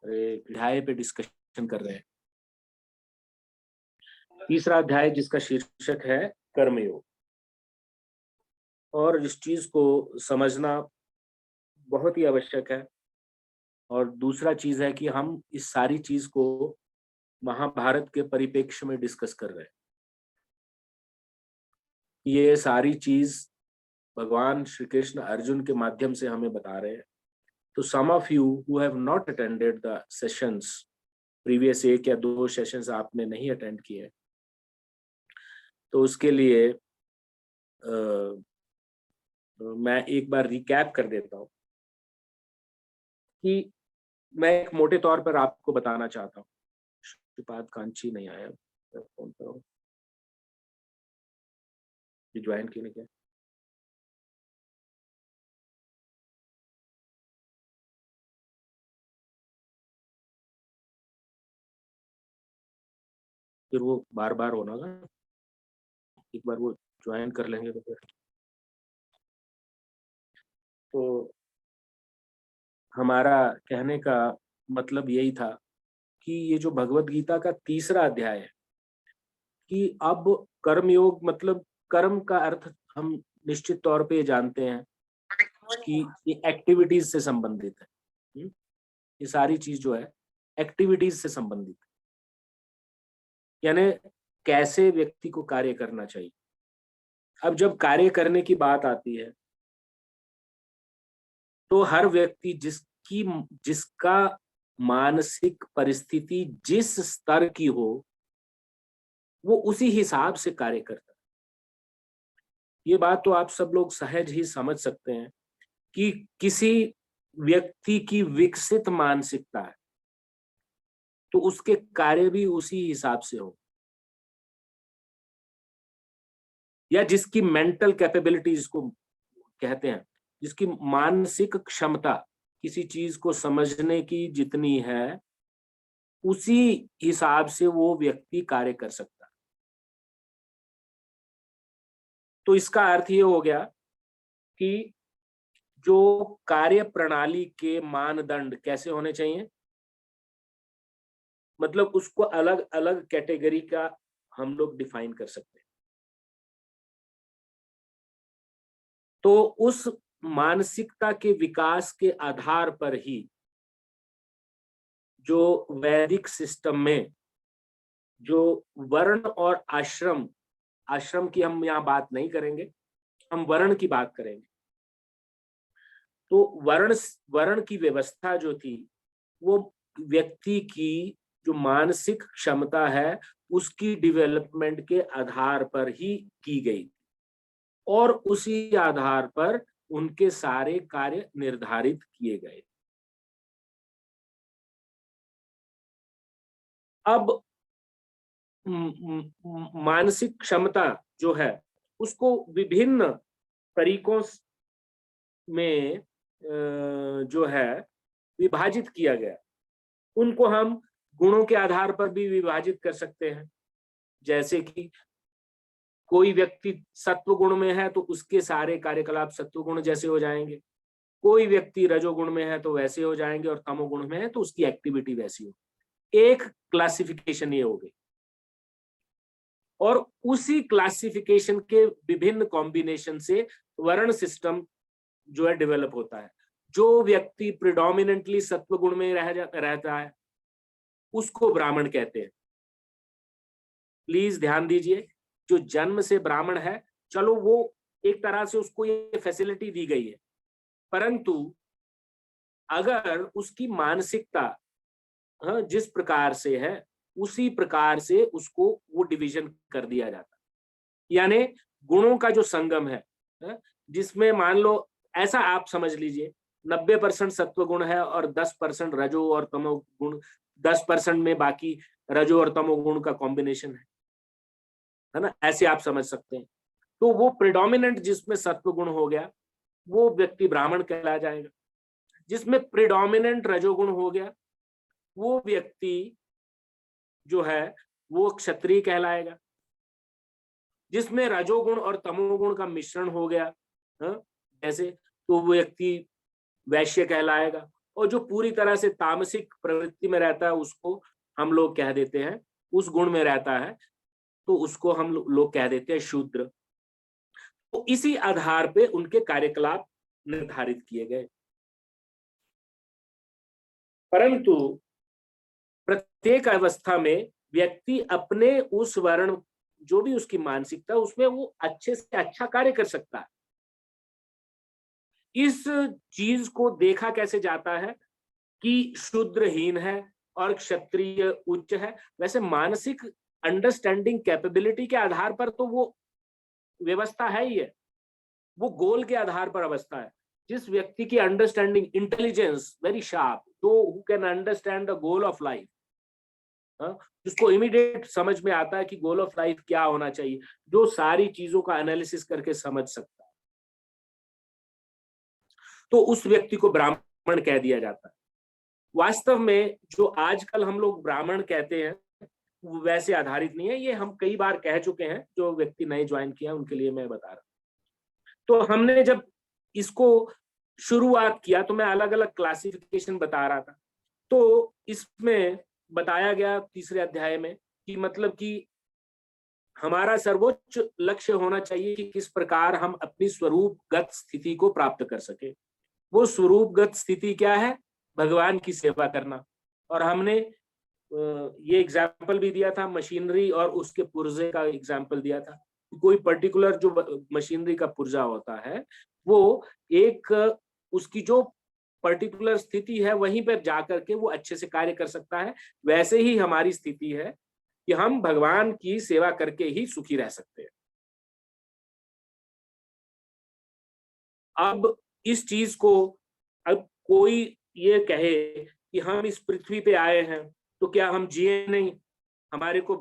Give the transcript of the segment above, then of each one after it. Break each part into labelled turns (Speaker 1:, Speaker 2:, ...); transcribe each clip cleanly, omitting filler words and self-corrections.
Speaker 1: अध्याय पे डिस्कशन कर रहे हैं। तीसरा अध्याय जिसका शीर्षक है कर्मयोग। और इस चीज को समझना बहुत ही आवश्यक है। और दूसरा चीज है कि हम इस सारी चीज को महाभारत के परिप्रेक्ष्य में डिस्कस कर रहे हैं। ये सारी चीज भगवान श्री कृष्ण अर्जुन के माध्यम से हमें बता रहे हैं। तो some of you who have not attended the sessions, previous 1 या 2 सेशंस आपने नहीं अटेंड किए, तो उसके लिए मैं एक बार रिकैप कर देता हूँ कि मैं एक मोटे तौर पर आपको बताना चाहता हूँ। श्रीपाद कांची नहीं आया, फोन करो, ज्वाइन क्यों नहीं किया? फिर वो बार बार होना ना, एक बार वो ज्वाइन कर लेंगे तो फिर तो हमारा कहने का मतलब यही था कि ये जो भगवत गीता का तीसरा अध्याय है कि अब कर्मयोग मतलब कर्म का अर्थ हम निश्चित तौर पे जानते हैं कि ये एक्टिविटीज से संबंधित है। ये सारी चीज जो है एक्टिविटीज से संबंधित है, यानी कैसे व्यक्ति को कार्य करना चाहिए। अब जब कार्य करने की बात आती है तो हर व्यक्ति जिसका मानसिक परिस्थिति जिस स्तर की हो वो उसी हिसाब से कार्य करता है। ये बात तो आप सब लोग सहज ही समझ सकते हैं कि किसी व्यक्ति की विकसित मानसिकता है तो उसके कार्य भी उसी हिसाब से हो, या जिसकी मेंटल कैपेबिलिटी जिसको कहते हैं, जिसकी मानसिक क्षमता किसी चीज को समझने की जितनी है उसी हिसाब से वो व्यक्ति कार्य कर सकता है। तो इसका अर्थ ये हो गया कि जो कार्य प्रणाली के मानदंड कैसे होने चाहिए, मतलब उसको अलग अलग कैटेगरी का हम लोग डिफाइन कर सकते हैं। तो उस मानसिकता के विकास के आधार पर ही जो वैदिक सिस्टम में जो वर्ण और आश्रम, आश्रम की हम यहाँ बात नहीं करेंगे, हम वर्ण की बात करेंगे। तो वर्ण की व्यवस्था जो थी वो व्यक्ति की जो मानसिक क्षमता है उसकी डेवलपमेंट के आधार पर ही की गई और उसी आधार पर उनके सारे कार्य निर्धारित किए गए। अब मानसिक क्षमता जो है उसको विभिन्न तरीकों में जो है विभाजित किया गया। उनको हम गुणों के आधार पर भी विभाजित कर सकते हैं। जैसे कि कोई व्यक्ति सत्व गुण में है तो उसके सारे कार्यकलाप सत्व गुण जैसे हो जाएंगे, कोई व्यक्ति रजोगुण में है तो वैसे हो जाएंगे, और तमोगुण में है तो उसकी एक्टिविटी वैसी हो। एक क्लासिफिकेशन ये हो गई, और उसी क्लासिफिकेशन के विभिन्न कॉम्बिनेशन से वर्ण सिस्टम जो है डेवलप होता है। जो व्यक्ति प्रिडोमिनेंटली सत्व गुण में रहता है उसको ब्राह्मण कहते हैं। प्लीज ध्यान दीजिए, जो जन्म से ब्राह्मण है, चलो वो एक तरह से उसको ये फैसिलिटी दी गई है, परंतु अगर उसकी मानसिकता जिस प्रकार से है उसी प्रकार से उसको वो डिवीजन कर दिया जाता है। यानी गुणों का जो संगम है, जिसमें मान लो ऐसा आप समझ लीजिए 90% सत्व गुण है और 10% रजो और तमो गुण, 10% में बाकी रजो और तमो गुण का कॉम्बिनेशन है ना, ऐसे आप समझ सकते हैं। तो वो प्रिडोमिनेंट जिसमें सत्व गुण हो गया वो व्यक्ति ब्राह्मण कहला जाएगा। जिसमें प्रिडोमिनेंट रजोगुण हो गया वो व्यक्ति जो है वो क्षत्रिय कहलाएगा। जिसमें रजोगुण और तमोगुण का मिश्रण हो गया, जैसे, तो वो व्यक्ति वैश्य कहलाएगा। और जो पूरी तरह से तामसिक प्रवृत्ति में रहता है उसको हम लोग कह देते हैं, उस गुण में रहता है तो उसको हम लोग कह देते हैं शूद्र। तो इसी आधार पे उनके कार्यकलाप निर्धारित किए गए। परंतु प्रत्येक अवस्था में व्यक्ति अपने उस वर्ण, जो भी उसकी मानसिकता, उसमें वो अच्छे से अच्छा कार्य कर सकता है। इस चीज को देखा कैसे जाता है कि शूद्रहीन है और क्षत्रिय उच्च है, वैसे मानसिक अंडरस्टैंडिंग कैपेबिलिटी के आधार पर तो वो व्यवस्था है ही है, वो गोल के आधार पर अवस्था है। जिस व्यक्ति की अंडरस्टैंडिंग, इंटेलिजेंस वेरी शार्प, तो who can understand the goal of life, जिसको इमीडिएट समझ में आता है कि गोल ऑफ लाइफ क्या होना चाहिए, जो सारी चीजों का एनालिसिस करके समझ सकता है, तो उस व्यक्ति को ब्राह्मण कह दिया जाता है। वास्तव में जो आजकल हम लोग ब्राह्मण कहते हैं वो वैसे आधारित नहीं है, ये हम कई बार कह चुके हैं, जो व्यक्ति नए ज्वाइन किया उनके लिए मैं बता रहा हूं। तो हमने जब इसको शुरुआत किया तो मैं अलग अलग क्लासिफिकेशन बता रहा था। तो इसमें बताया गया तीसरे अध्याय में कि मतलब कि हमारा सर्वोच्च लक्ष्य होना चाहिए कि किस प्रकार हम अपनी स्वरूपगत स्थिति को प्राप्त कर सके। वो स्वरूपगत स्थिति क्या है? भगवान की सेवा करना। और हमने ये एग्जाम्पल भी दिया था, मशीनरी और उसके पुर्जे का एग्जाम्पल दिया था। कोई पर्टिकुलर जो मशीनरी का पुर्जा होता है वो एक उसकी जो पर्टिकुलर स्थिति है वहीं पर जाकर के वो अच्छे से कार्य कर सकता है। वैसे ही हमारी स्थिति है कि हम भगवान की सेवा करके ही सुखी रह सकते हैं। अब इस चीज को, अब कोई ये कहे कि हम इस पृथ्वी पे आए हैं तो क्या हम जिए नहीं, हमारे को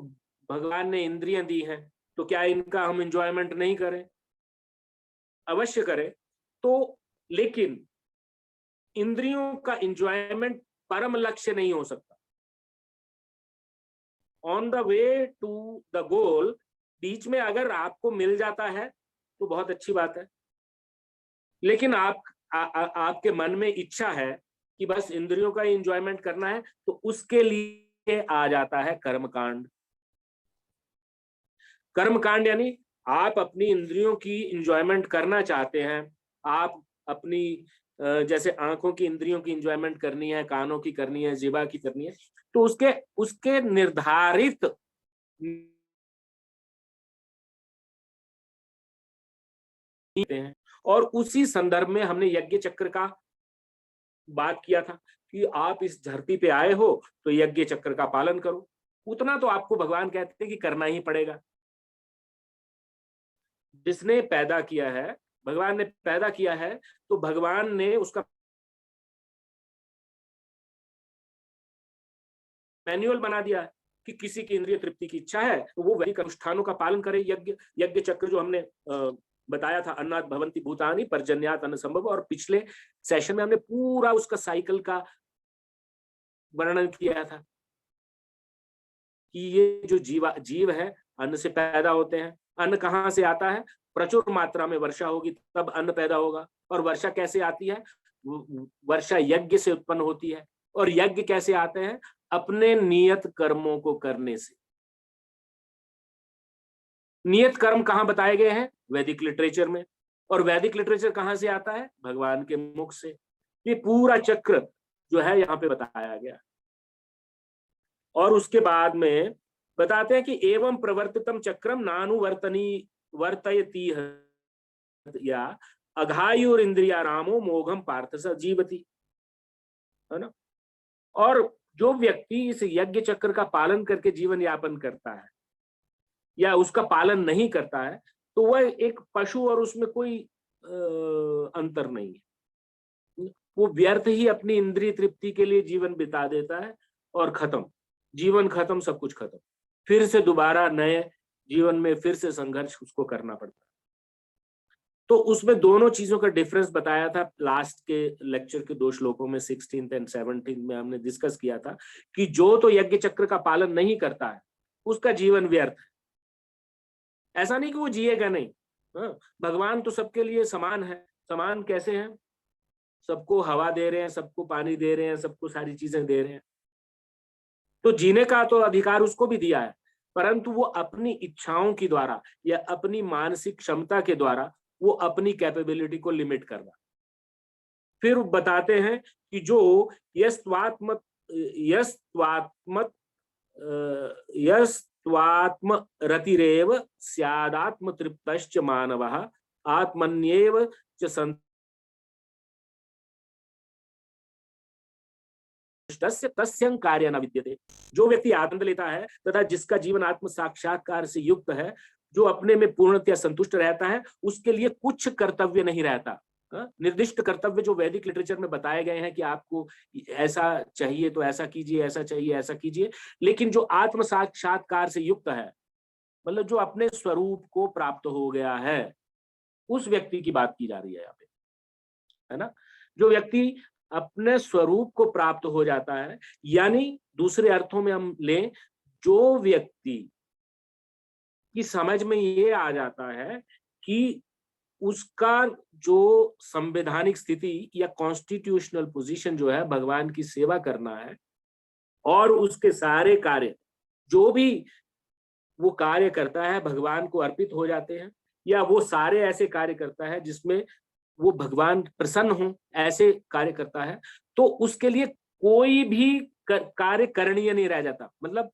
Speaker 1: भगवान ने इंद्रियां दी हैं तो क्या इनका हम एंजॉयमेंट नहीं करें? अवश्य करें। तो लेकिन इंद्रियों का एंजॉयमेंट परम लक्ष्य नहीं हो सकता। On the way to the goal, बीच में अगर आपको मिल जाता है तो बहुत अच्छी बात है, लेकिन आपके मन में इच्छा है कि बस इंद्रियों का एंजॉयमेंट करना है, तो उसके लिए आ जाता है कर्मकांड। कर्मकांड यानी आप अपनी इंद्रियों की एंजॉयमेंट करना चाहते हैं, आप अपनी जैसे आंखों की इंद्रियों की एंजॉयमेंट करनी है, कानों की करनी है, जिह्वा की करनी है, तो उसके उसके निर्धारित हैं। और उसी संदर्भ में हमने यज्ञ चक्र का बात किया था कि आप इस धरती पे आए हो तो यज्ञ चक्र का पालन करो। उतना तो आपको भगवान कहते हैं कि करना ही पड़ेगा। जिसने पैदा किया है, भगवान ने पैदा किया है, तो भगवान ने उसका मैनुअल बना दिया है कि किसी की इंद्रिय तृप्ति की इच्छा है तो वो वैदिक अनुष्ठानों का पालन करे। यज्ञ यज्ञ चक्र जो हमने बताया था, अन्नात् भवन्ति भूतानि पर्जन्यात् अन्न संभव, और पिछले सेशन में हमने पूरा उसका साइकिल का वर्णन किया था कि ये जो जीव है अन्न से पैदा होते हैं। अन्न कहाँ से आता है? प्रचुर मात्रा में वर्षा होगी तब अन्न पैदा होगा। और वर्षा कैसे आती है? वर्षा यज्ञ से उत्पन्न होती है। और यज्ञ कैसे आते हैं? अपने नियत कर्मों को करने से। नियत कर्म कहाँ बताए गए हैं? वैदिक लिटरेचर में। और वैदिक लिटरेचर कहाँ से आता है? भगवान के मुख से। ये पूरा चक्र जो है यहाँ पे बताया गया। और उसके बाद में बताते हैं कि एवं प्रवर्तितम चक्रम नानुवर्तनी वर्तयति या अघायुर इंद्रिया रामो मोघम पार्थ स जीवति, है ना। और जो व्यक्ति इस यज्ञ चक्र का पालन करके जीवन यापन करता है या उसका पालन नहीं करता है तो वह एक पशु और उसमें कोई अंतर नहीं है। वो व्यर्थ ही अपनी इंद्रिय तृप्ति के लिए जीवन बिता देता है और खत्म, जीवन खत्म, सब कुछ खत्म। फिर से दोबारा नए जीवन में फिर से संघर्ष उसको करना पड़ता है। तो उसमें दोनों चीजों का डिफरेंस बताया था। लास्ट के लेक्चर के 2 श्लोकों में 16th एंड 17th में हमने डिस्कस किया था कि जो तो यज्ञ चक्र का पालन नहीं करता है उसका जीवन व्यर्थ है। ऐसा नहीं कि वो जिएगा नहीं, हाँ, भगवान तो सबके लिए समान है। समान कैसे है? सबको हवा दे रहे हैं, सबको पानी दे रहे हैं, सबको सारी चीजें दे रहे हैं, तो जीने का तो अधिकार उसको भी दिया है, परंतु वो अपनी इच्छाओं के द्वारा या अपनी मानसिक क्षमता के द्वारा वो अपनी कैपेबिलिटी को लिमिट कर रहा है। फिर बताते हैं कि जो यस्त्वात्म यस्त्वात्म यस्त्वात्म रतिरेव स्यादात्म तृप्तश्च मानवः आत्मन्येव च संतुष्टस्य तस्यं कार्य न विद्यते। जो व्यक्ति आनंद लेता है तथा जिसका जीवन आत्म साक्षात्कार से युक्त है, जो अपने में पूर्णतया संतुष्ट रहता है, उसके लिए कुछ कर्तव्य नहीं रहता। निर्दिष्ट कर्तव्य जो वैदिक लिटरेचर में बताए गए हैं कि आपको ऐसा चाहिए तो ऐसा कीजिए, ऐसा चाहिए ऐसा कीजिए, लेकिन जो आत्म साक्षात्कार से युक्त है, मतलब जो अपने स्वरूप को प्राप्त हो गया है, उस व्यक्ति की बात की जा रही है यहाँ पे, है ना। जो व्यक्ति अपने स्वरूप को प्राप्त हो जाता है, यानी दूसरे अर्थों में हम लें, जो व्यक्ति की समझ में ये आ जाता है कि उसका जो संवैधानिक स्थिति या कॉन्स्टिट्यूशनल पोजीशन जो है भगवान की सेवा करना है, और उसके सारे कार्य जो भी वो कार्य करता है भगवान को अर्पित हो जाते हैं, या वो सारे ऐसे कार्य करता है जिसमें वो भगवान प्रसन्न हो, ऐसे कार्य करता है, तो उसके लिए कोई भी कार्य करणीय नहीं रह जाता। मतलब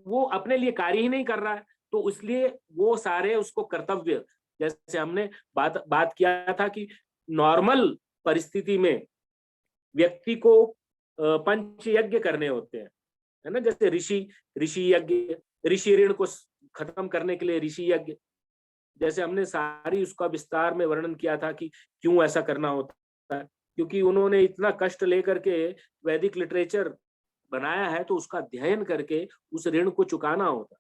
Speaker 1: वो अपने लिए कार्य ही नहीं कर रहा है, तो इसलिए वो सारे उसको कर्तव्य, जैसे हमने बात किया था कि नॉर्मल परिस्थिति में व्यक्ति को पंच यज्ञ करने होते हैं, है ना। जैसे ऋषि यज्ञ, ऋषि ऋण को खत्म करने के लिए ऋषि यज्ञ, जैसे हमने सारी उसका विस्तार में वर्णन किया था कि क्यों ऐसा करना होता है, क्योंकि उन्होंने इतना कष्ट लेकर के वैदिक लिटरेचर बनाया है, तो उसका अध्ययन करके उस ऋण को चुकाना होता है।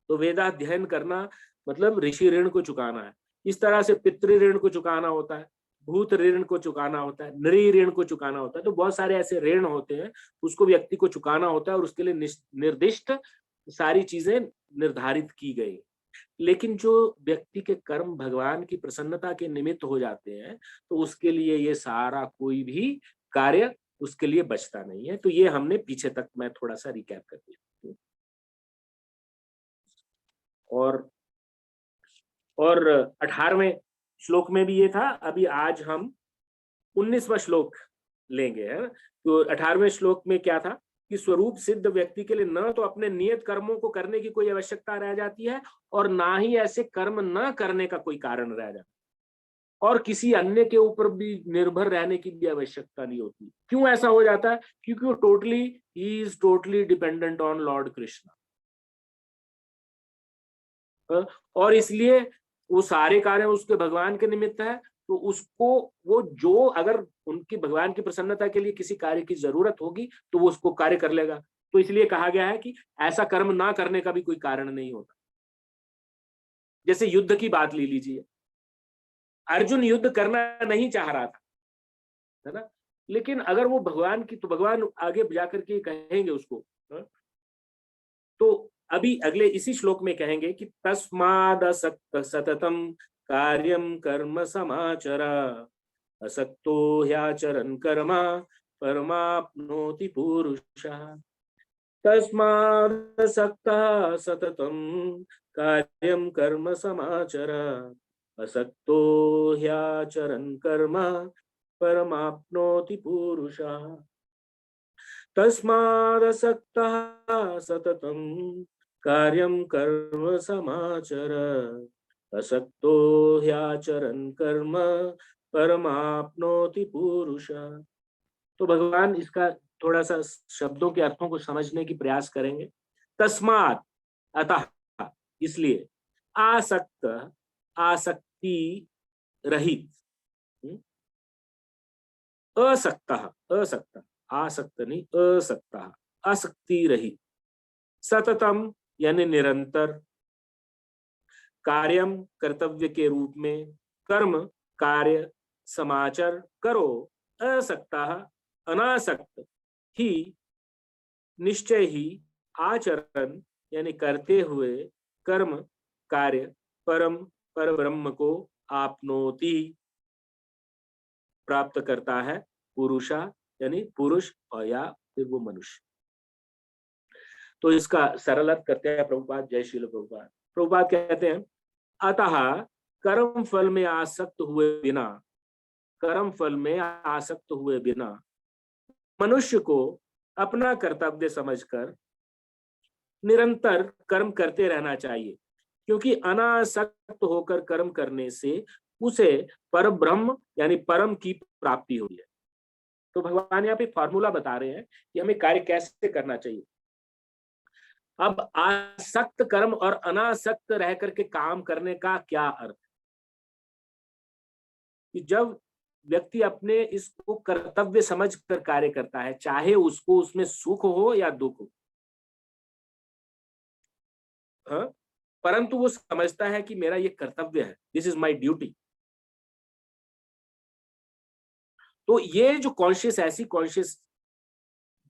Speaker 1: तो वेदाध्ययन करना मतलब ऋषि ऋण को चुकाना है। इस तरह से पितृ ऋण को चुकाना होता है, भूत ऋण को चुकाना होता है, नृ ऋण को चुकाना होता है। तो बहुत सारे ऐसे ऋण होते हैं, उसको व्यक्ति को चुकाना होता है, और उसके लिए निर्दिष्ट सारी चीजें निर्धारित की गई। लेकिन जो व्यक्ति के कर्म भगवान की प्रसन्नता के निमित्त हो जाते हैं, तो उसके लिए ये सारा कोई भी कार्य उसके लिए बचता नहीं है। तो ये हमने पीछे तक मैं थोड़ा सा रिकैप कर दिया। और 18वें श्लोक में भी ये था। अभी आज हम 19वां श्लोक लेंगे, है ना। तो 18वें श्लोक में क्या था कि स्वरूप सिद्ध व्यक्ति के लिए न तो अपने नियत कर्मों को करने की कोई आवश्यकता रह जाती है, और ना ही ऐसे कर्म न करने का कोई कारण रह जाता, और किसी अन्य के ऊपर भी निर्भर रहने की भी आवश्यकता नहीं होती। क्यों ऐसा हो जाता है? क्योंकि वो he is totally dependent on Lord Krishna, और इसलिए वो सारे कार्य उसके भगवान के निमित्त है। तो उसको वो जो अगर उनकी भगवान की प्रसन्नता के लिए किसी कार्य की जरूरत होगी, तो वो उसको कार्य कर लेगा। तो इसलिए कहा गया है कि ऐसा कर्म ना करने का भी कोई कारण नहीं होता। जैसे युद्ध की बात ले लीजिए, अर्जुन युद्ध करना नहीं चाह रहा था, है ना, लेकिन अगर वो भगवान की, तो भगवान आगे जाकर के कहेंगे उसको, तो अभी अगले इसी श्लोक में कहेंगे कि तस्मादसक्त सततम कार्यम कर्म समाचर, असक्तो ह्याचरन् कर्म परमाप्नोति पुरुषः। तस्मादसक्तः सततं कार्यं कर्म समाचर, असक्तो ह्याचरन् कर्म परमाप्नोति पुरुषः। तस्मादसक्तः सततं कार्यं कर्म समाचर, असक्तो ह्याचरन् कर्म परमाप्नोति पुरुषः। तो भगवान इसका थोड़ा सा शब्दों के अर्थों को समझने की प्रयास करेंगे। तस्मात्, अतः, इसलिए, आसक्त, आसक्ति रहित, असक्त, असक्त, आसक्त नहीं, असक्त, आसक्ति रहित, सततम यानी निरंतर, कार्यम कर्तव्य के रूप में, कर्म कार्य समाचर करो, असक्ता अनासक्त ही, निश्चय ही, आचरण यानी करते हुए, कर्म कार्य परम पर ब्रह्म को आपनोति, प्राप्त करता है पुरुषा, यानी पुरुष, और या फिर वो मनुष्य। तो इसका सरल अर्थ करते हैं प्रभुपाद। जय श्रील प्रभुपाद। प्रभुपाद कहते हैं, अतः कर्म फल में आसक्त हुए बिना, कर्म फल में आसक्त हुए बिना मनुष्य को अपना कर्तव्य समझकर निरंतर कर्म करते रहना चाहिए, क्योंकि अनासक्त होकर कर्म करने से उसे पर ब्रह्म यानी परम की प्राप्ति हुई है। तो भगवान यहाँ पे फॉर्मूला बता रहे हैं कि हमें कार्य कैसे करना चाहिए। अब आसक्त कर्म और अनासक्त रह करके काम करने का क्या अर्थ, कि जब व्यक्ति अपने इसको कर्तव्य समझ कर कार्य करता है, चाहे उसको उसमें सुख हो या दुख हो, हाँ, परंतु वो समझता है कि मेरा ये कर्तव्य है, दिस इज माय ड्यूटी। तो ये जो कॉन्शियस, ऐसी कॉन्शियस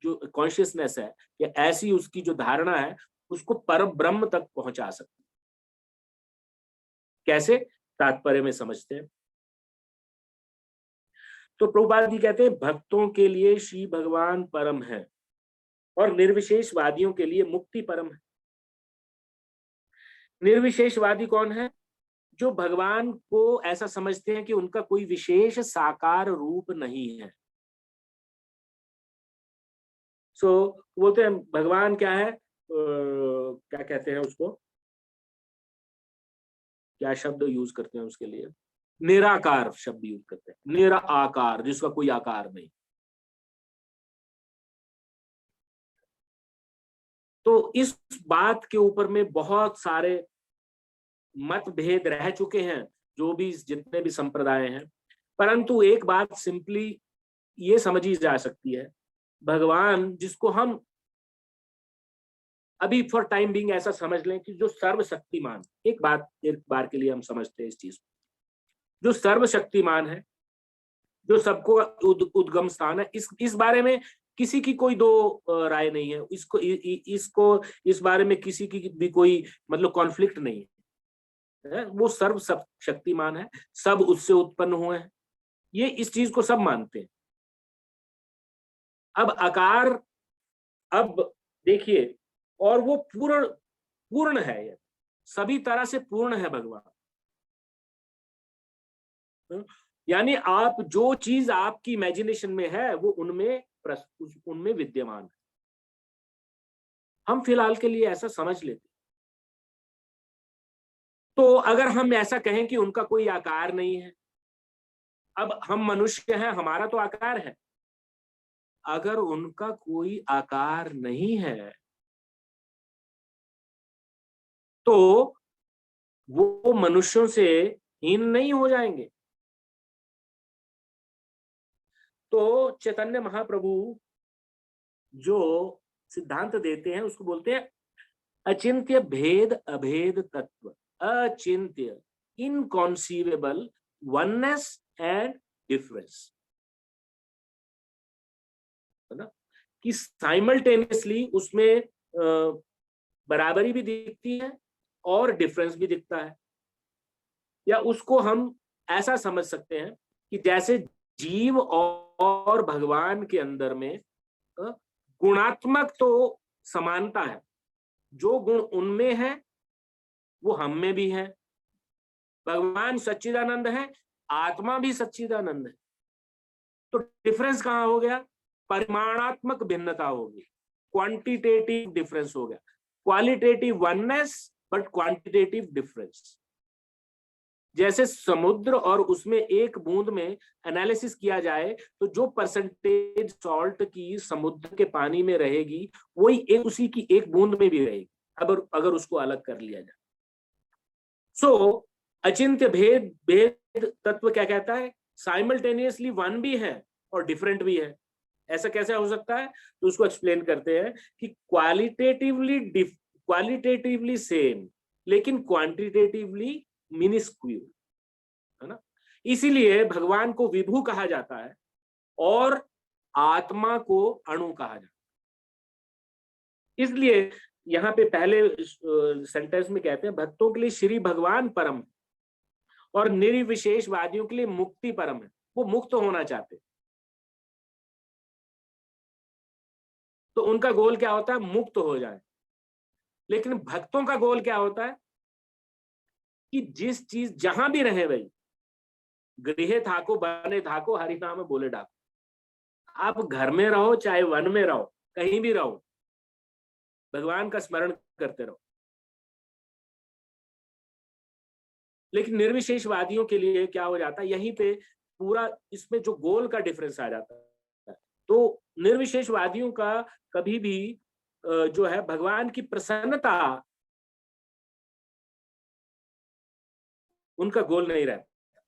Speaker 1: जो कॉन्शियसनेस है, या ऐसी उसकी जो धारणा है, उसको परम ब्रह्म तक पहुंचा सकती है। कैसे? तात्पर्य में समझते हैं। तो प्रभुपाद जी कहते हैं, भक्तों के लिए श्री भगवान परम है और निर्विशेषवादियों के लिए मुक्ति परम है। निर्विशेषवादी कौन है? जो भगवान को ऐसा समझते हैं कि उनका कोई विशेष साकार रूप नहीं है। बोलते हैं भगवान क्या है, क्या कहते हैं उसको, क्या शब्द यूज करते हैं उसके लिए? निराकार शब्द यूज करते हैं, निरा आकार, जिसका कोई आकार नहीं। तो इस बात के ऊपर में बहुत सारे मतभेद रह चुके हैं, जो भी जितने भी संप्रदाय हैं, परंतु एक बात सिंपली ये समझी जा सकती है, भगवान जिसको हम अभी फॉर टाइम बीइंग ऐसा समझ लें कि जो सर्वशक्तिमान, एक बार के लिए हम समझते हैं इस चीज को, जो सर्वशक्तिमान है, जो सबको उद्गम स्थान है, इस बारे में किसी की कोई दो राय नहीं है। इसको इस बारे में किसी की भी कोई मतलब कॉन्फ्लिक्ट नहीं है। वो सर्व सब शक्तिमान है, सब उससे उत्पन्न हुए हैं, ये इस चीज को सब मानते हैं। अब आकार, अब देखिए, और वो पूर्ण पूर्ण है, ये सभी तरह से पूर्ण है भगवान। यानी आप जो चीज आपकी इमेजिनेशन में है, वो उनमें विद्यमान है। हम फिलहाल के लिए ऐसा समझ लेते। तो अगर हम ऐसा कहें कि उनका कोई आकार नहीं है, अब हम मनुष्य हैं, हमारा तो आकार है, अगर उनका कोई आकार नहीं है तो वो मनुष्यों से हीन नहीं हो जाएंगे। तो चैतन्य महाप्रभु जो सिद्धांत देते हैं उसको बोलते हैं अचिंत्य भेद अभेद तत्व, अचिंत्य, इनकॉन्सीवेबल वननेस एंड डिफरेंस, है ना, कि साइमल्टेनियसली उसमें बराबरी भी दिखती है और डिफरेंस भी दिखता है। या उसको हम ऐसा समझ सकते हैं कि जैसे जीव और भगवान के अंदर में गुणात्मक तो समानता है, जो गुण उनमें है वो हम में भी है। भगवान सच्चिदानंद है, आत्मा भी सच्चिदानंद है। तो डिफरेंस कहां हो गया? परिमाणात्मक भिन्नता होगी, क्वांटिटेटिव डिफरेंस हो गया। Qualitative oneness but quantitative difference. जैसे समुद्र और उसमें एक बूंद में एनालिसिस किया जाए तो जो परसेंटेज सॉल्ट की समुद्र के पानी में रहेगी, वही उसी की एक बूंद में भी रहेगी अगर उसको अलग कर लिया जाए। अचिंत्य भेद तत्व क्या कहता है? साइमल्टेनियसली वन भी है और डिफरेंट भी है। ऐसा कैसे हो सकता है? तो उसको एक्सप्लेन करते हैं कि क्वालिटेटिवली सेम लेकिन क्वांटिटेटिवली मिनिस्क्यूल, है ना। इसीलिए भगवान को विभु कहा जाता है और आत्मा को अणु कहा जाता है। इसलिए यहाँ पे पहले सेंटेंस में कहते हैं भक्तों के लिए श्री भगवान परम और निर्विशेषवादियों के लिए मुक्ति परम है। वो मुक्त होना चाहते। तो उनका गोल क्या होता है? मुक्त हो जाए। लेकिन भक्तों का गोल क्या होता है कि जिस चीज जहां भी रहे भाई, गृहे थाको बने थाको हरि नाम बोले डाको। आप घर में रहो चाहे वन में रहो, कहीं भी रहो, भगवान का स्मरण करते रहो। लेकिन निर्विशेषवादियों के लिए क्या हो जाता है, यहीं पे पूरा इसमें जो गोल का डिफरेंस आ जाता है। तो निर्विशेषवादियों का कभी भी जो है भगवान की प्रसन्नता उनका गोल नहीं रहता,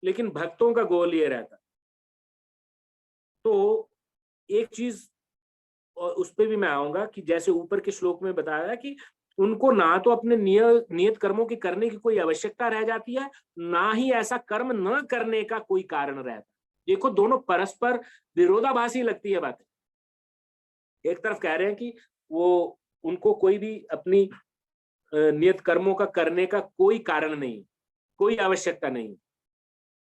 Speaker 1: लेकिन भक्तों का गोल ये रहता। तो एक चीज और उस पर भी मैं आऊंगा कि जैसे ऊपर के श्लोक में बताया कि उनको ना तो अपने नियत कर्मों की करने की कोई आवश्यकता रह जाती है, ना ही ऐसा कर्म न करने का कोई कारण रहता। देखो दोनों परस्पर विरोधाभासी लगती है बातें। एक तरफ कह रहे हैं कि वो उनको कोई भी अपनी नियत कर्मों का करने का कोई कारण नहीं, कोई आवश्यकता नहीं,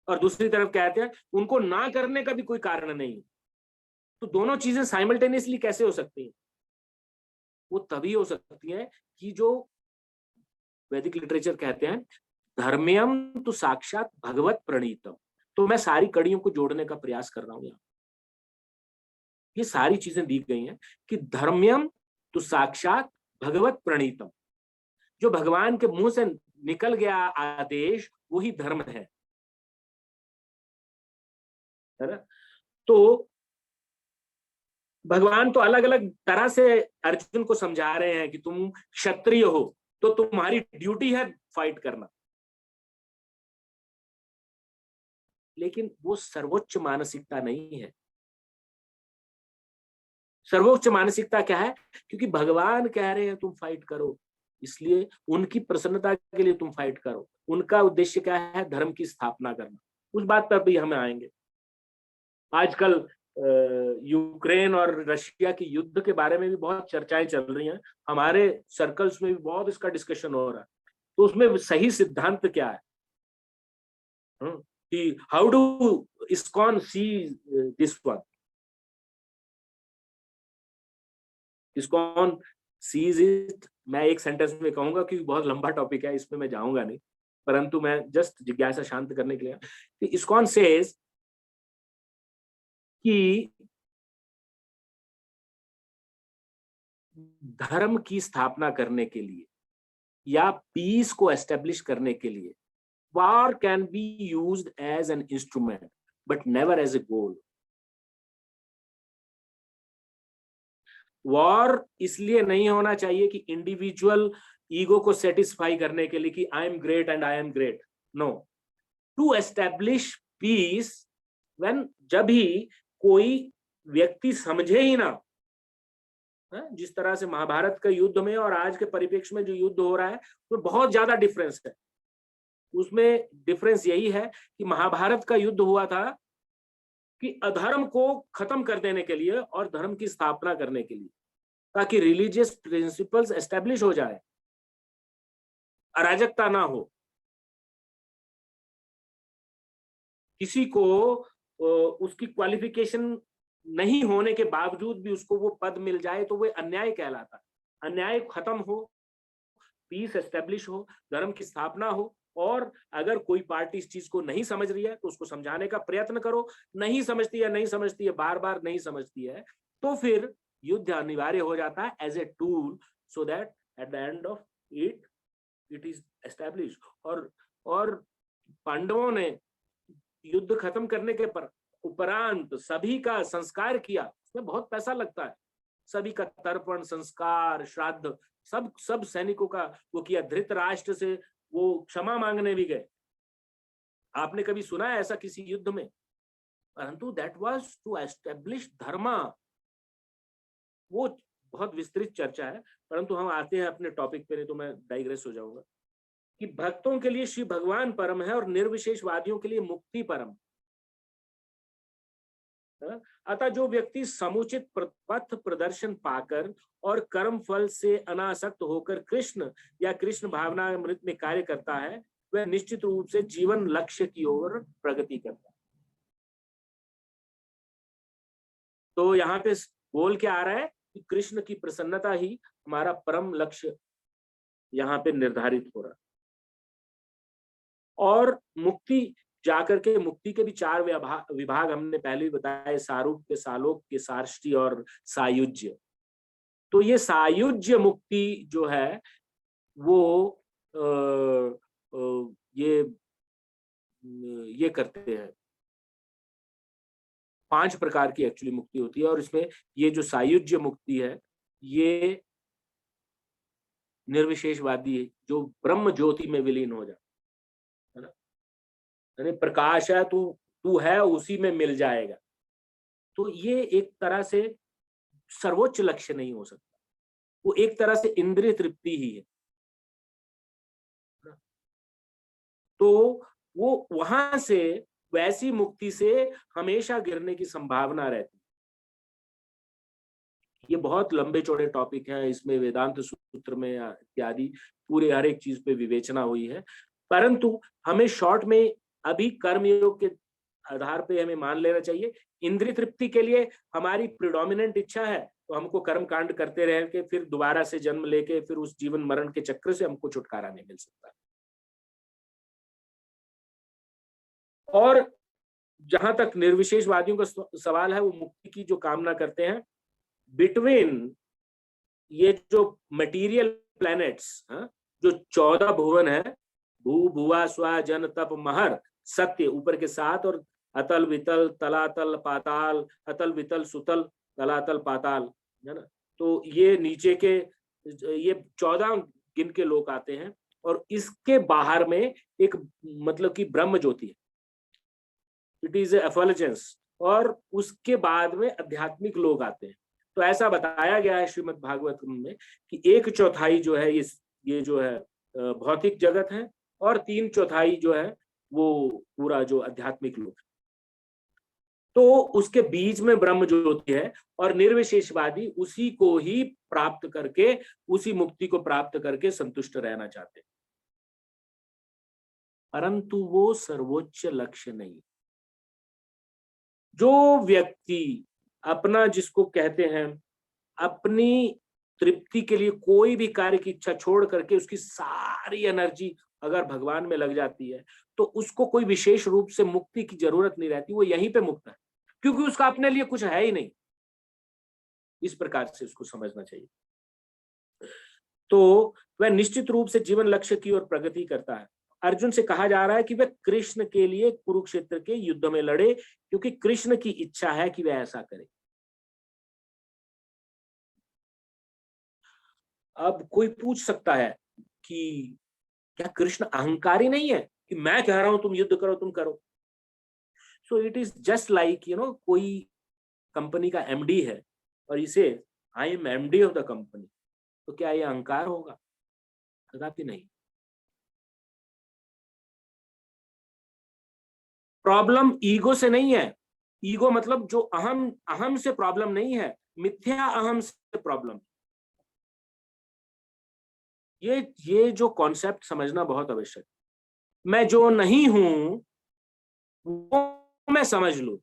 Speaker 1: और दूसरी तरफ कहते हैं उनको ना करने का भी कोई कारण नहीं। तो दोनों चीजें साइमल्टेनियसली कैसे हो सकती हैं? वो तभी हो सकती है कि जो वैदिक लिटरेचर कहते हैं धर्म्यम तो साक्षात भगवत प्रणीतम। तो मैं सारी कड़ियों को जोड़ने का प्रयास कर रहा हूं यहाँ। ये सारी चीजें दी गई हैं कि धर्म्यम तो साक्षात भगवत प्रणीतम, जो भगवान के मुंह से निकल गया आदेश वही धर्म है ना? तो भगवान तो अलग अलग तरह से अर्जुन को समझा रहे हैं कि तुम क्षत्रिय हो तो तुम्हारी ड्यूटी है फाइट करना, लेकिन वो सर्वोच्च मानसिकता नहीं है। सर्वोच्च मानसिकता क्या है? क्योंकि भगवान कह रहे हैं तुम फाइट करो, इसलिए उनकी प्रसन्नता के लिए तुम फाइट करो। उनका उद्देश्य क्या है? धर्म की स्थापना करना। उस बात पर भी हम आएंगे। आजकल यूक्रेन और रशिया की युद्ध के बारे में भी बहुत चर्चाएं चल रही हैं, हमारे सर्कल्स में भी बहुत इसका डिस्कशन हो रहा है। तो उसमें सही सिद्धांत क्या है कि how do ISKCON see this one? ISKCON sees it, मैं एक सेंटेंस में कहूंगा क्योंकि बहुत लंबा टॉपिक है, इसमें मैं जाऊंगा नहीं, परंतु मैं जस्ट जिज्ञासा शांत करने के लिए कि इस्कॉन सेज कि धर्म की स्थापना करने के लिए या पीस को एस्टेब्लिश करने के लिए war can be used as an instrument but never as a goal. War इसलिए नहीं होना चाहिए कि इंडिविजुअल ईगो को सेटिस्फाई करने के लिए कि I am great and I am great. No, to establish peace when, जब ही कोई व्यक्ति समझे ही ना, जिस तरह से महाभारत के युद्ध में और आज के परिप्रेक्ष्य में जो युद्ध हो रहा है उसमें बहुत ज्यादा डिफरेंस है। उसमें डिफरेंस यही है कि महाभारत का युद्ध हुआ था कि अधर्म को खत्म कर देने के लिए और धर्म की स्थापना करने के लिए, ताकि रिलीजियस प्रिंसिपल्स एस्टेब्लिश हो जाए, अराजकता ना हो, किसी को उसकी क्वालिफिकेशन नहीं होने के बावजूद भी उसको वो पद मिल जाए तो वो अन्याय कहलाता है। अन्याय खत्म हो, पीस एस्टेब्लिश हो, धर्म की स्थापना हो, और अगर कोई पार्टी इस चीज को नहीं समझ रही है तो उसको समझाने का प्रयत्न करो। नहीं समझती है, बार बार नहीं समझती है, तो फिर युद्ध अनिवार्य हो जाता है as a tool, so that at the end of it is establish. और पांडवों ने युद्ध खत्म करने के उपरांत सभी का संस्कार किया। उसमें बहुत पैसा लगता है, सभी का तर्पण, संस्कार, श्राद्ध, सब सैनिकों का वो किया। धृतराष्ट्र से वो क्षमा मांगने भी गए। आपने कभी सुना है ऐसा किसी युद्ध में? परंतु दैट वाज टू एस्टेब्लिश धर्म। वो बहुत विस्तृत चर्चा है, परंतु हम आते हैं अपने टॉपिक पे, नहीं तो मैं डाइग्रेस हो जाऊंगा। कि भक्तों के लिए श्री भगवान परम है और निर्विशेषवादियों के लिए मुक्ति परम। अतः जो व्यक्ति समुचित पथ प्रदर्शन पाकर और कर्म फल से अनासक्त होकर कृष्ण या कृष्ण भावना अमृत में कार्य करता है, वह निश्चित रूप से जीवन लक्ष्य की ओर प्रगति करता है। तो यहाँ पे बोल क्या आ रहा है कि कृष्ण की प्रसन्नता ही हमारा परम लक्ष्य यहाँ पे निर्धारित हो रहा है। और मुक्ति जाकर के, मुक्ति के भी 4 विभाग हमने पहले ही बताए, सारूप्य, सालोक्य, सार्ष्टी और सायुज्य। तो ये सायुज्य मुक्ति जो है वो ये करते हैं, 5 प्रकार की एक्चुअली मुक्ति होती है। और इसमें ये जो सायुज्य मुक्ति है ये निर्विशेषवादी है, जो ब्रह्म ज्योति में विलीन हो जाता है ना, यानी प्रकाश है, तू है, उसी में मिल जाएगा। तो ये एक तरह से सर्वोच्च लक्ष्य नहीं हो सकता, वो एक तरह से इंद्रिय तृप्ति ही है। तो वो वहां से, वैसी मुक्ति से हमेशा गिरने की संभावना रहती है। ये बहुत लंबे चौड़े टॉपिक हैं, इसमें वेदांत सूत्र में इत्यादि पूरे हर एक चीज पे विवेचना हुई है, परंतु हमें शॉर्ट में अभी कर्मयोग के आधार पे हमें मान लेना चाहिए, इंद्रिय तृप्ति के लिए हमारी प्रिडोमिनेंट इच्छा है तो हमको कर्म कांड करते रह के फिर दोबारा से जन्म लेके फिर उस जीवन मरण के चक्र से हमको छुटकारा नहीं मिल सकता। और जहां तक निर्विशेषवादियों का सवाल है, वो मुक्ति की जो कामना करते हैं बिटवीन ये जो मटेरियल प्लैनेट्स, जो 14 भुवन है, भू भुवा स्वा जन तप महर सत्य, ऊपर के 7, और अतल वितल तलातल पाताल, अतल वितल सुतल तलातल पाताल, है ना। तो ये नीचे के ये 14 गिन के लोग आते हैं, और इसके बाहर में एक मतलब कि ब्रह्म ज्योति है, इट इज एफलजेंस, और उसके बाद में आध्यात्मिक लोग आते हैं। तो ऐसा बताया गया है श्रीमद् भागवतम में कि 1/4 जो है ये जो है भौतिक जगत है, और 3/4 जो है वो पूरा जो आध्यात्मिक लोग। तो उसके बीच में ब्रह्म ज्योति है, और निर्विशेषवादी उसी को ही प्राप्त करके, उसी मुक्ति को प्राप्त करके संतुष्ट रहना चाहते हैं, परंतु वो सर्वोच्च लक्ष्य नहीं। जो व्यक्ति अपना, जिसको कहते हैं अपनी तृप्ति के लिए कोई भी कार्य की इच्छा छोड़ करके उसकी सारी एनर्जी अगर भगवान में लग जाती है, तो उसको कोई विशेष रूप से मुक्ति की जरूरत नहीं रहती, वो यहीं पे मुक्त है, क्योंकि उसका अपने लिए कुछ है ही नहीं। इस प्रकार से उसको समझना चाहिए। तो वह निश्चित रूप से जीवन लक्ष्य की ओर प्रगति करता है। अर्जुन से कहा जा रहा है कि वह कृष्ण के लिए कुरुक्षेत्र के युद्ध में लड़े, क्योंकि कृष्ण की इच्छा है कि वह ऐसा करे। अब कोई पूछ सकता है कि क्या कृष्ण अहंकारी नहीं है कि मैं कह रहा हूं तुम युद्ध करो, तुम करो। So it is just like कोई कंपनी का एमडी है और इसे I am MD of the company, तो क्या ये अहंकार होगा? कदापि नहीं। प्रॉब्लम ईगो से नहीं है, ईगो मतलब जो अहम से प्रॉब्लम नहीं है, मिथ्या अहम से प्रॉब्लम। ये जो कॉन्सेप्ट समझना बहुत आवश्यक है। मैं जो नहीं हूं वो मैं समझ लूं।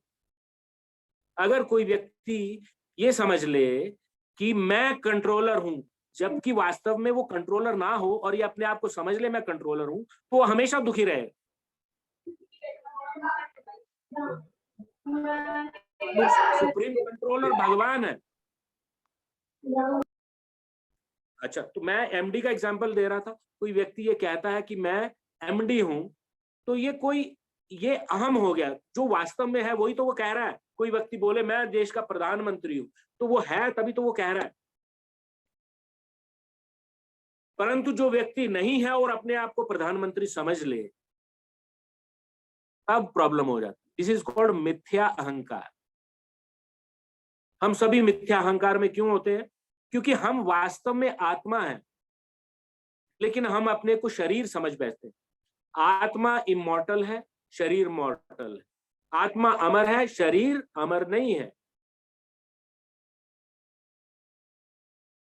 Speaker 1: अगर कोई व्यक्ति ये समझ ले कि मैं कंट्रोलर हूं, जबकि वास्तव में वो कंट्रोलर ना हो और ये अपने आप को समझ ले मैं कंट्रोलर हूं, तो वो हमेशा दुखी रहेगा। सुप्रीम कंट्रोलर भगवान है। अच्छा, तो मैं एमडी का एग्जांपल दे रहा था। कोई व्यक्ति ये कहता है कि मैं एमडी हूं, तो ये अहम हो गया। जो वास्तव में है वही तो वो कह रहा है। कोई व्यक्ति बोले मैं देश का प्रधानमंत्री हूं, तो वो है तभी तो वो कह रहा है। परंतु जो व्यक्ति नहीं है और अपने आप को प्रधानमंत्री समझ ले, तब प्रॉब्लम हो जाती है। दिस इज कॉल्ड मिथ्या अहंकार। हम सभी मिथ्या अहंकार में क्यों होते हैं? क्योंकि हम वास्तव में आत्मा हैं, लेकिन हम अपने को शरीर समझ बैठते हैं। आत्मा इमॉर्टल है, शरीर मॉर्टल है। आत्मा अमर है, शरीर अमर नहीं है।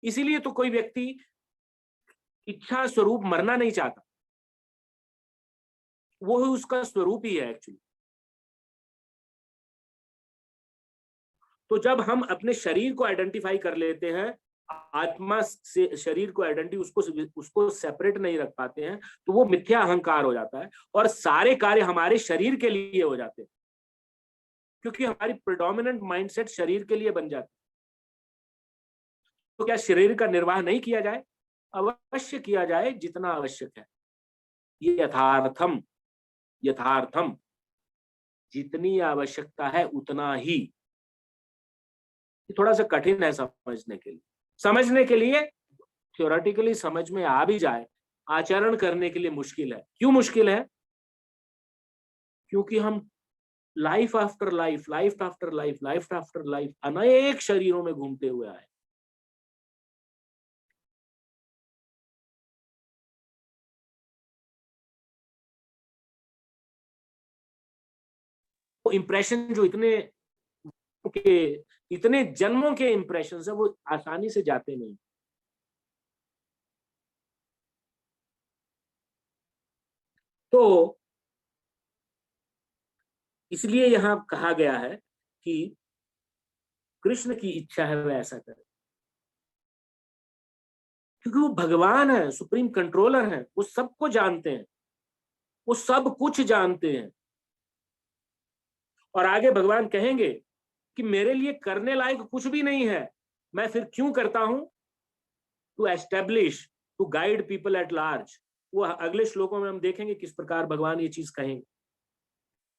Speaker 1: इसीलिए तो कोई व्यक्ति इच्छा स्वरूप मरना नहीं चाहता। वो ही उसका स्वरूप ही है एक्चुअली। तो जब हम अपने शरीर को आइडेंटिफाई कर लेते हैं, आत्मा से शरीर को आइडेंटिटी उसको सेपरेट नहीं रख पाते हैं, तो वो मिथ्या अहंकार हो जाता है और सारे कार्य हमारे शरीर के लिए हो जाते हैं, क्योंकि हमारी प्रेडोमिनेंट माइंडसेट शरीर के लिए बन जाती है। तो क्या शरीर का निर्वाह नहीं किया जाए? अवश्य किया जाए, जितना आवश्यक है। ये यथार्थम, यथार्थम, जितनी आवश्यकता है उतना ही। थोड़ा सा कठिन है समझने के लिए थ्योरेटिकली समझ में आ भी जाए, आचरण करने के लिए मुश्किल है। क्यों मुश्किल है? क्योंकि हम life after life, life after life, life after life अनेक शरीरों में घूमते हुए आए। वो इंप्रेशन जो इतने जन्मों के इंप्रेशन है, वो आसानी से जाते नहीं। तो इसलिए यहां कहा गया है कि कृष्ण की इच्छा है वह ऐसा करे, क्योंकि वो भगवान है, सुप्रीम कंट्रोलर है, वो सबको जानते हैं, वो सब कुछ जानते हैं। और आगे भगवान कहेंगे कि मेरे लिए करने लायक कुछ भी नहीं है, मैं फिर क्यों करता हूं? To establish, to guide people at large. वो अगले श्लोकों में हम देखेंगे किस प्रकार भगवान ये चीज कहेंगे।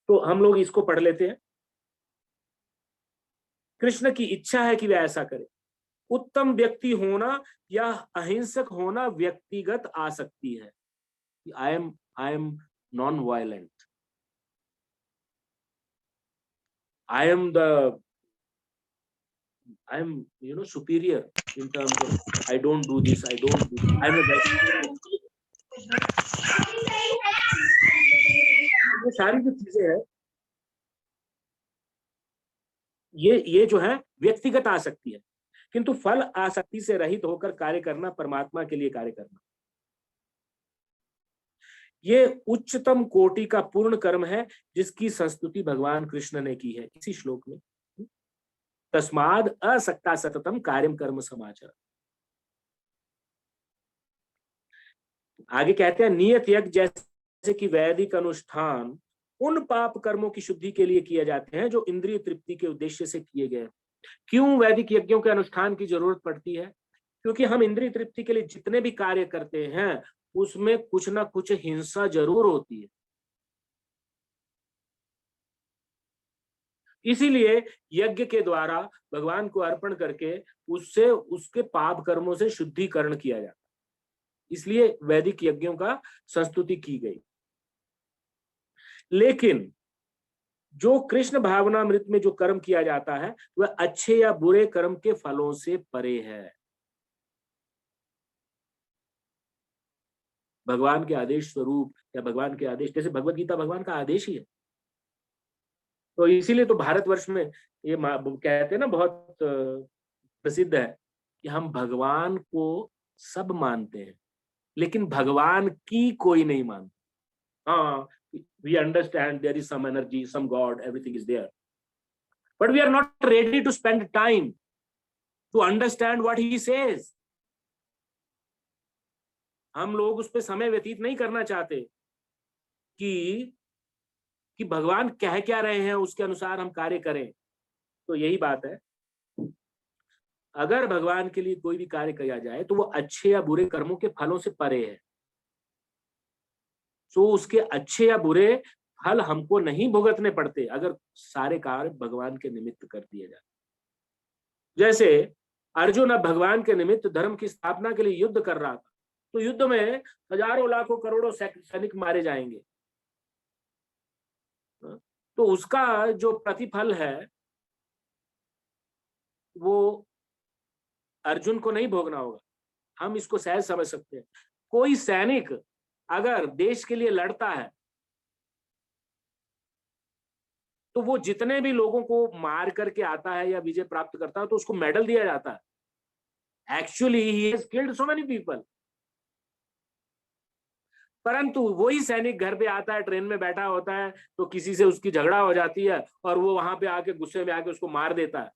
Speaker 1: तो हम लोग इसको पढ़ लेते हैं। कृष्ण की इच्छा है कि वह ऐसा करे। उत्तम व्यक्ति होना या अहिंसक होना व्यक्तिगत आसक्ति है। I am non violent, I am, superior in terms of I don't do this, I don't do. I'm a vegetarian. ये सारी जो चीजें हैं, ये जो है व्यक्तिगत आसक्ति है, किंतु फल आसक्ति से रहित होकर कार्य करना, परमात्मा के लिए कार्य करना, ये उच्चतम कोटि का पूर्ण कर्म है, जिसकी संस्तुति भगवान कृष्ण ने की है इसी श्लोक में। तस्माद असक्ता सततम कार्यम कर्म समाचार। आगे कहते हैं नियत यज्ञ जैसे कि वैदिक अनुष्ठान उन पाप कर्मों की शुद्धि के लिए किए जाते हैं जो इंद्रिय तृप्ति के उद्देश्य से किए गए। क्यों वैदिक यज्ञों के अनुष्ठान की जरूरत पड़ती है? क्योंकि हम इंद्रिय तृप्ति के लिए जितने भी कार्य करते हैं उसमें कुछ ना कुछ हिंसा जरूर होती है। इसीलिए यज्ञ के द्वारा भगवान को अर्पण करके उससे उसके पाप कर्मों से शुद्धिकरण किया जाता है। इसलिए वैदिक यज्ञों का संस्तुति की गई। लेकिन जो कृष्ण भावनामृत में जो कर्म किया जाता है वह अच्छे या बुरे कर्म के फलों से परे है। भगवान के आदेश स्वरूप या भगवान के आदेश, जैसे भगवत गीता भगवान का आदेश ही है। तो इसीलिए तो भारतवर्ष में ये कहते हैं ना, बहुत प्रसिद्ध है कि हम भगवान को सब मानते हैं लेकिन भगवान की कोई नहीं मानता। हाँ, we understand there is some energy, some God, everything is there, but we are not ready to spend time to understand what he says. हम लोग उस पर समय व्यतीत नहीं करना चाहते कि भगवान कह क्या रहे हैं, उसके अनुसार हम कार्य करें। तो यही बात है, अगर भगवान के लिए कोई भी कार्य किया जाए तो वो अच्छे या बुरे कर्मों के फलों से परे है। तो उसके अच्छे या बुरे फल हमको नहीं भुगतने पड़ते अगर सारे कार्य भगवान के निमित्त कर दिए जाए। जैसे अर्जुन अब भगवान के निमित्त धर्म की स्थापना के लिए युद्ध कर रहा था, तो युद्ध में हजारों लाखों करोड़ों सैनिक मारे जाएंगे, तो उसका जो प्रतिफल है वो अर्जुन को नहीं भोगना होगा। हम इसको सहज समझ सकते हैं। कोई सैनिक अगर देश के लिए लड़ता है तो वो जितने भी लोगों को मार करके आता है या विजय प्राप्त करता है तो उसको मेडल दिया जाता है। Actually he has killed so many people. परंतु वही सैनिक घर पे आता है, ट्रेन में बैठा होता है, तो किसी से उसकी झगड़ा हो जाती है और वो वहां पे आके गुस्से में आके उसको मार देता है,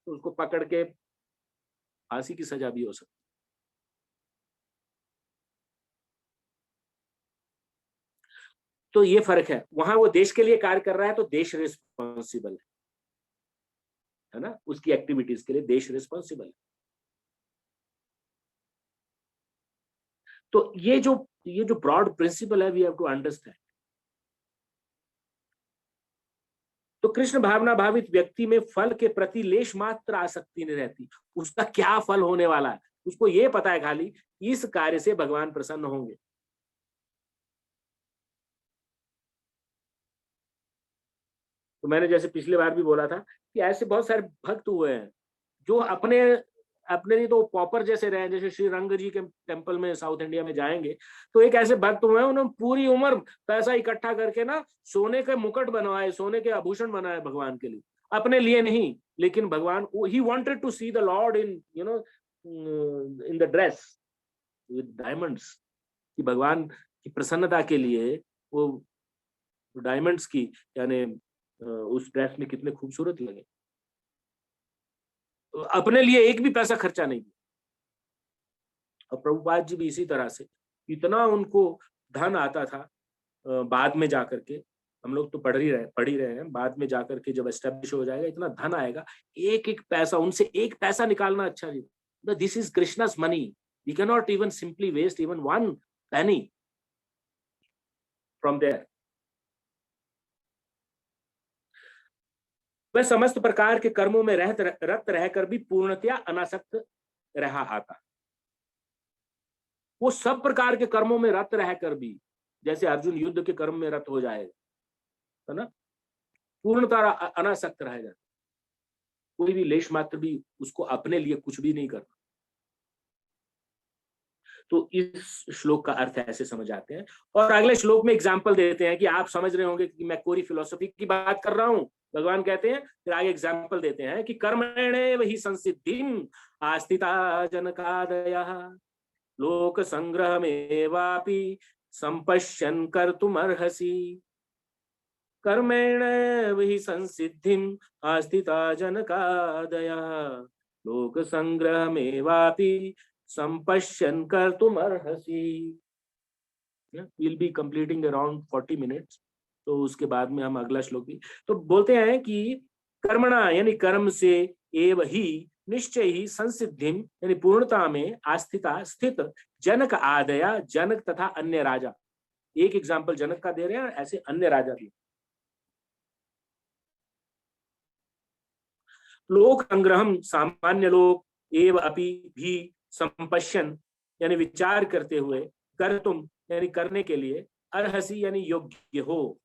Speaker 1: तो उसको पकड़ के फांसी की सजा भी हो सकती है। तो ये फर्क है, वहां वो देश के लिए कार्य कर रहा है तो देश रिस्पॉन्सिबल है ना, उसकी एक्टिविटीज के लिए देश रिस्पॉन्सिबल है। तो ये जो ब्रॉड प्रिंसिपल है, वी हैव टू अंडरस्टैंड। तो कृष्ण भावना भावित व्यक्ति में फल के प्रति लेश मात्र आसक्ति नहीं रहती, उसका क्या फल होने वाला है उसको ये पता है, खाली इस कार्य से भगवान प्रसन्न होंगे। तो मैंने जैसे पिछली बार भी बोला था कि ऐसे बहुत सारे भक्त हुए हैं जो अपने अपने नहीं तो पॉपर जैसे रहे, जैसे श्री रंग जी के टेम्पल में साउथ इंडिया में जाएंगे तो एक ऐसे भक्त हुए हैं, उन्होंने पूरी उम्र पैसा इकट्ठा करके ना सोने के मुकुट बनवाए, सोने के आभूषण बनाए भगवान के लिए, अपने लिए नहीं, लेकिन भगवान, he wanted to see the lord in in the dress with diamonds, कि भगवान की प्रसन्नता के लिए वो डायमंड्स की, यानी उस ड्रेस में कितने खूबसूरत लगे, अपने लिए एक भी पैसा खर्चा नहीं किया। और प्रभुपाद जी भी इसी तरह से, इतना उनको धन आता था, बाद में जाकर के, हम लोग तो पढ़ ही रहे हैं, बाद में जाकर के जब एस्टेब्लिश हो जाएगा इतना धन आएगा, एक एक पैसा उनसे एक पैसा निकालना अच्छा नहीं, this is Krishna's money, we can not even simply waste even one penny from there. वह समस्त प्रकार के कर्मों में रत रहकर भी पूर्णतया अनासक्त रहा आता, वो सब प्रकार के कर्मों में रत रहकर भी, जैसे अर्जुन युद्ध के कर्म में रत हो जाएगा, है ना, पूर्णतः अनासक्त रहेगा, कोई भी लेश मात्र भी उसको अपने लिए कुछ भी नहीं करना। तो इस श्लोक का अर्थ ऐसे समझ आते हैं। और अगले श्लोक में एग्जाम्पल देते हैं कि आप समझ रहे होंगे कि मैं कोरी फिलोसफी की बात कर रहा हूं, भगवान कहते हैं, फिर आगे एग्जाम्पल देते हैं कि कर्मणेव हि संसिद्धिं आस्थिता जनकादयः लोक संग्रहमेवापि संपश्यन् कर्तुमर्हसि। कर्मेणैव हि संसिद्धिं आस्थिता जनकादयः लोक संग्रहमेवापि संपश्यन् कर्तुमर्हसि। Will be completing around 40 minutes, तो उसके बाद में हम अगला श्लोक भी तो बोलते हैं कि कर्मणा यानी कर्म से, एव ही निश्चय ही, संसिद्धिम यानी पूर्णता में, आस्थिता स्थित, जनक आदया जनक तथा अन्य राजा, एक एग्जाम्पल जनक का दे रहे हैं, ऐसे अन्य राजा भी। लोक संग्रहम सामान्य लोक, एव अपि भी संपश्यन यानी विचार करते हुए, कर तुम यानी करने के लिए, अर्हसी यानी योग्य हो।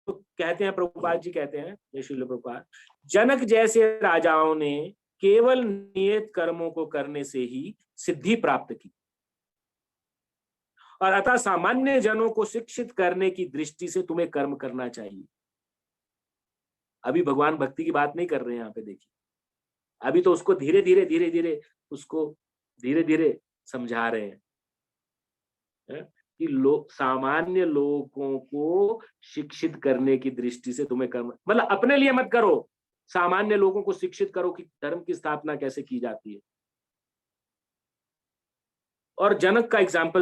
Speaker 1: तो कहते हैं, प्रभुपाद जी कहते हैं, ये श्रील प्रभुपाद, जनक जैसे राजाओं ने केवल नियत कर्मों को करने से ही सिद्धि प्राप्त की, और अतः सामान्य जनों को शिक्षित करने की दृष्टि से तुम्हें कर्म करना चाहिए। अभी भगवान भक्ति की बात नहीं कर रहे हैं यहाँ पे, देखिए, अभी तो उसको धीरे धीरे उसको धीरे धीरे समझा रहे हैं, कि सामान्य लोगों को शिक्षित करने की दृष्टि से तुम्हें कर्म, मतलब अपने लिए मत करो, सामान्य लोगों को शिक्षित करो कि धर्म की स्थापना कैसे की जाती है। और जनक का एग्जाम्पल